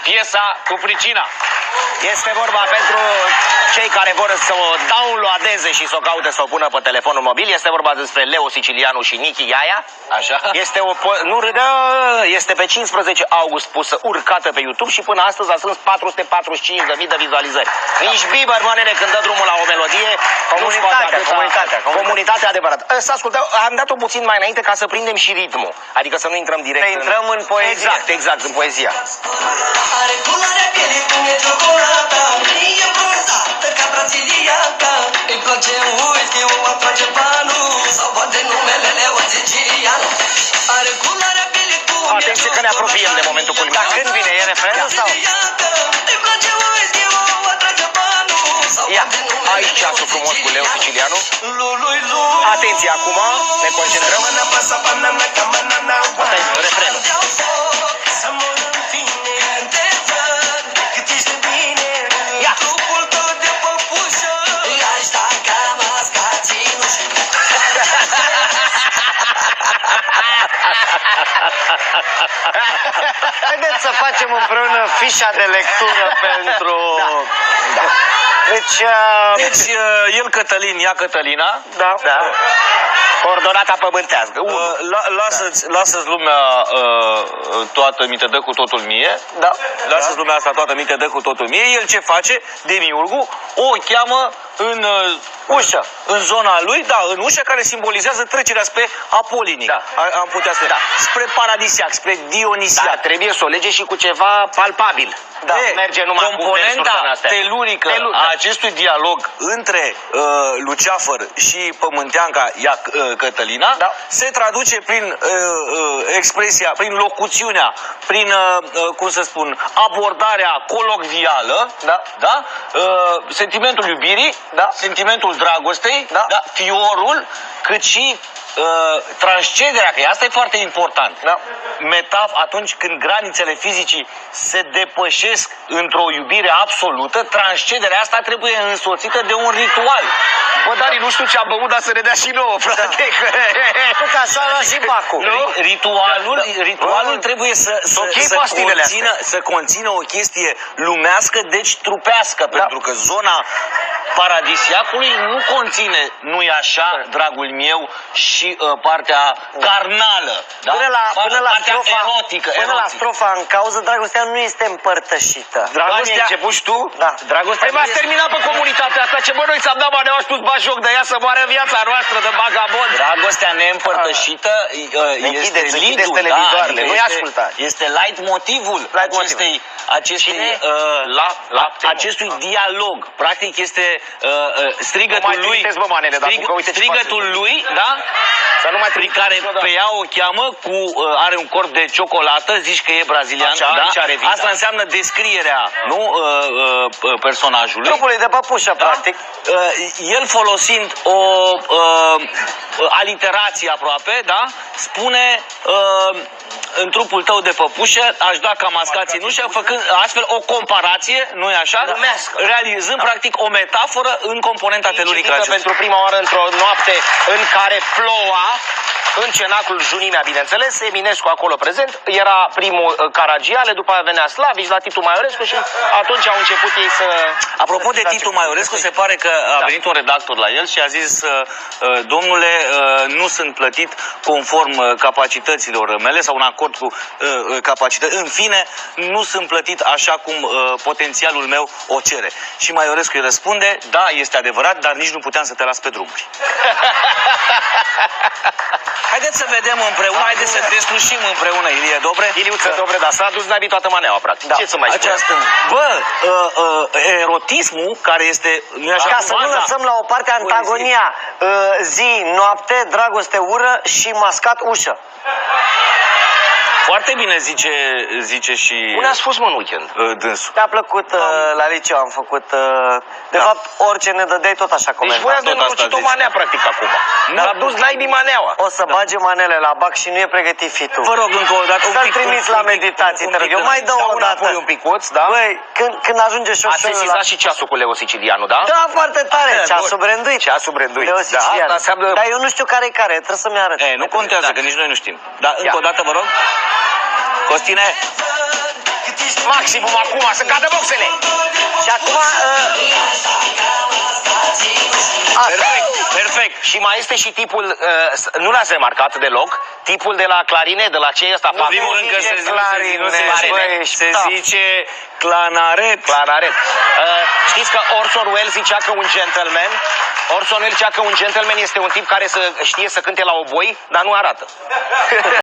piesa cu pricina. Este vorba pentru cei care vor să o downloadeze și să o caute, să o pună pe telefonul mobil. Este vorba despre Leo Sicilianu și Nichi Iaia. Așa? Este nu râdă, este pe 15 august pusă, urcată pe YouTube și până astăzi a strâns 445.000 de vizualizări. Nici Bieber, mă nene, când dă drumul la o melodie, comunitatea adevărată. Să ascultăm, am dat-o puțin mai înainte ca să prindem și ritmul. Adică să nu intrăm direct. Să intrăm în poezie. Exact, în poezia. Are culoarea pielii cum e ciocolata, e bronzată ca braziliata. Îi place ultimul, atrage banul, sau poate numele Leo Sicilianu. Are culoarea pielii cum e ciocolata. Atenție că ne apropiem de momentul culminant. Dar când vine, e refrenul sau? Îi place ultimul, atrage banul, sau Ia, poate numele aici ceasul frumos cu Leo Sicilianu. Lu. Atenție, acum ne concentrăm. Asta e refrenul. Să mor în tine, te văd, cât ești de bine. Ia. Trupul tău de păpușă, aș da ca mascații, nu știu. Haideți să facem împreună fișa de lectură pentru... Da. Deci, Deci, el Cătălin, ea Cătălina. da. Coordonata pământească. Lasă-ți lumea toată minte, dă cu totul mie. Da. Lasă-ți lumea asta toată minte, dă cu totul mie. El ce face? Demiurgul o cheamă în Ușă. în zona lui, da, în ușă care simbolizează trecerea spre apolinic. Da. Am putea spune. Da. Spre paradisiac, spre dionisiac. Dar trebuie să o lege și cu ceva palpabil. Da. Merge numai cu versuri din componenta astea. telurică a acestui dialog între Luceafăr și pământeanca ea Cătălina se traduce prin expresia, prin locuțiunea, prin, cum să spun, abordarea colocvială, da? Sentimentul iubirii, sentimentul dragostei, fiorul, cât și transcederea, că asta e foarte important. Atunci când granițele fizicii se depășesc într-o iubire absolută, transcederea asta trebuie însoțită de un ritual. Bă, Dari, nu știu ce am băut, dar să ne dea și nouă, frate. Nu ca să ala și bacul. Ritualul trebuie să conțină o chestie lumească, deci trupească, pentru că zona paradisiacului nu conține, nu-i așa, dragul meu, și partea carnală, da? Până la erotică. strofa în cauză, dragostea nu este împărtășită. Dragostea, ai început și tu? Da. Dragostea. Păi m-ați terminat pe comunitatea asta, ce bă, noi ți-am dat bani, au spus ba joc de ea să moară viața noastră de bagabond. Dragostea neîmpărtășită este lead-ul, nu-i ascultați. este light-motivul acestui dialog. Practic este strigătul lui, da? Să nu mai prin care pe ea o cheamă, are un corp de ciocolată, zici că e brazilian, da? Asta înseamnă descrierea, nu? Personajului. Trupului de păpușă, practic. El folosind o aliterație aproape, da? Spune în trupul tău de păpușă, aș da ca mascații în ușă, făcând astfel o comparație, nu-i așa? Realizând practic o metaforă în componenta telurică. Pentru prima oară într-o noapte în care ploua, în cenaclul Junimea, bineînțeles, Eminescu acolo prezent, era primul Caragiale, după aia venea Slavici la Titu Maiorescu și atunci au început ei să... Apropo de Titu Maiorescu, se pare că a venit un redactor la el și a zis: domnule, nu sunt plătit conform capacităților mele sau în acord cu capacități. În fine, nu sunt plătit așa cum potențialul meu o cere. Și Maiorescu îi răspunde: da, este adevărat, dar nici nu puteam să te las pe drumuri. Haideți să vedem împreună, haideți să deslușim împreună, Ilie Dobre. Iliuță Dobre, dar s-a dus naibii toată maneaua, practic. Ce să mai spun? Erotismul, care este... Ca să nu lăsăm la o parte antagonia zi, noapte, dragoste, ură și mascat, ușă. Foarte bine zice și... Unde ați fost, mă, în weekend? Dânsul. Mi-a plăcut la liceu, am făcut... De fapt, orice ne dădeai tot așa comentat. Deci voi ați denuncit o manea, practic, acum. Dar a dus naibii maneaua. O să bage manele la bac și nu e pregătit fitul. Vă rog încă o dată. Să-l trimiți la meditații, te rog. Eu mai dau o dată. un picuț, da? Băi, când ajunge și ați sesizat și ceasul cu Leo Sicilianu, da? Da, foarte tare. Ceasul branduit. Ceasul branduit. Leo Sicilianu. Înseamnă... Dar eu nu știu care e care, trebuie să-mi arăt. Nu contează, că nici noi nu știm. Dar încă o dată, vă rog. Costine! Maximum acum, să cadă boxele. Și acum... Perfect. Și mai este și tipul, nu l-ați remarcat deloc, tipul de la clarinet, de la ce e ăsta? În primul rând că se zice clanaret. Clanaret. Știți că Orson Welles zicea că un gentleman, este un tip care știe să cânte la oboi, dar nu arată.